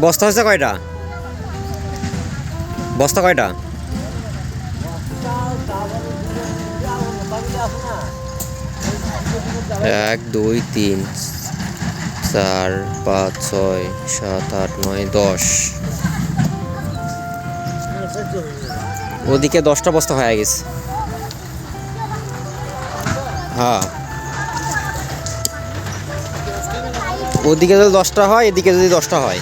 বস্তা হচ্ছে কয়টা? বস্তা কয়টা? 1 2 3 4 5 6 7 8 9 10 ওদিকে 10টা বস্তা হয়ে গেছে। হ্যাঁ, ওদিকে যদি 10টা হয়, এদিকে যদি 10টা হয়,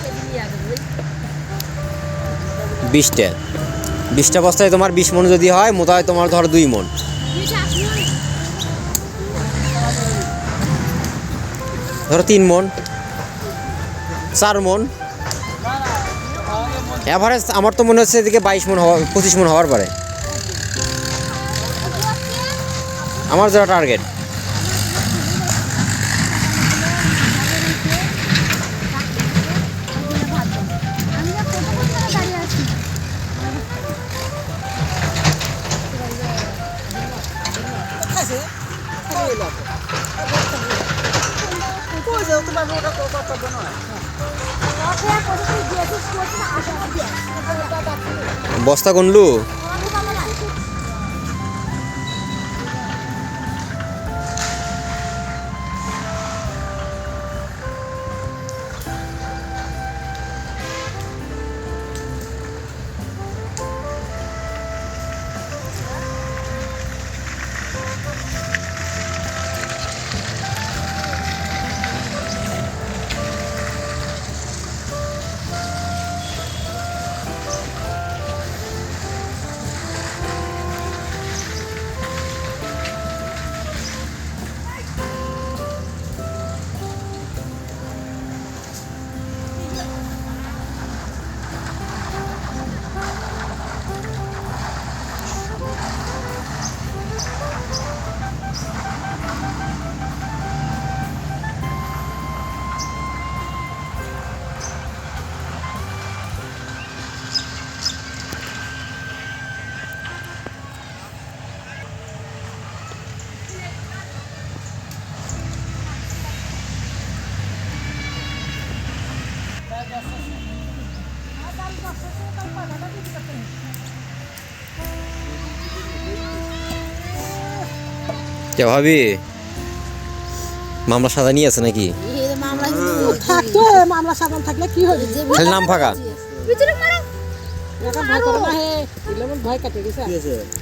20টা বস্তায় তোমার 20 মণ যদি হয়, মোটায় তোমার ধরো 2 মণ, ধরো 3 মণ, 4 মণ এভারেজ। আমার তো মনে হচ্ছে এদিকে 22 মণ হওয়া, 25 মণ হওয়ার পরে আমার যেটা টার্গেট। বস্তা গুনলু? কে ভাবি মামলা সাদা নিয়ে আছে নাকি? খালি নাম ফাঁকা,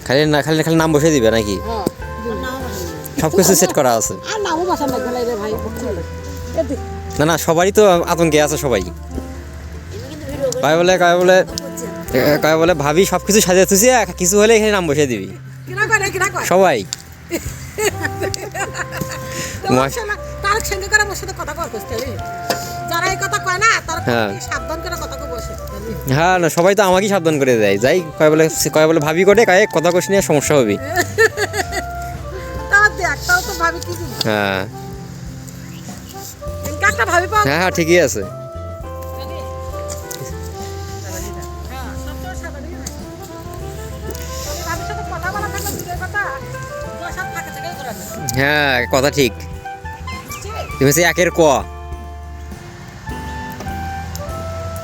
খালি না খালি খালি নাম বসে দিবে নাকি? সবকিছু সেট করা আছে। না না, সবারই তো আতঙ্কে আছে সবাই। কয় বলে ভাবি সবকিছু সাজিয়ে তুই কিছু হলে এখানে নাম বসে দিবি সবাই। হ্যাঁ না, সবাই তো আমাকেই সাবধান করে দেয়। যাই কয় বলে ভাবি করে কায়ে কথা কোশ নিয়ে সমস্যা হবে। হ্যাঁ হ্যাঁ হ্যাঁ, ঠিকই আছে। হ্যাঁ, কথা ঠিক। তুমি হচ্ছে একের ক,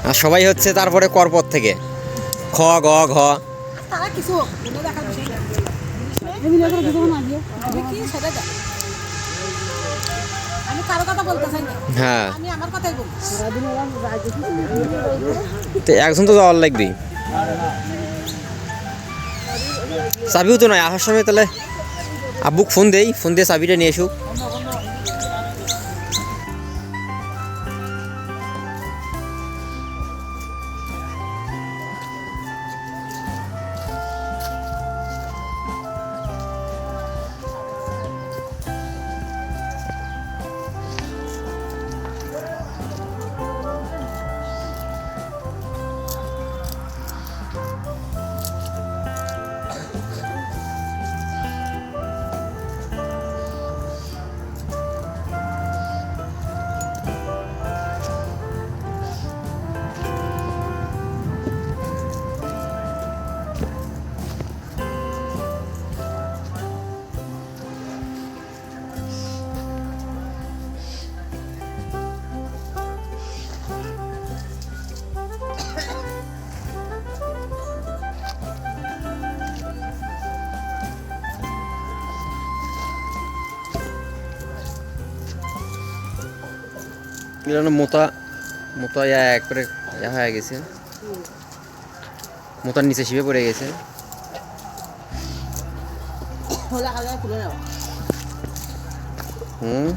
আর সবাই হচ্ছে তারপরে কর পর থেকে খ গ ঘ। হ্যাঁ, তো একজন তো যাওয়ার লাগবে। চাবিও তো নয় আসার সময়, তাহলে আব্বুক ফোন দিয়ে চাবিটা নিয়ে এসুক। এগুলো মোটা মোটা একবারে হয়ে গেছে, মোটার নিচে শিবে পড়ে গেছে। হুম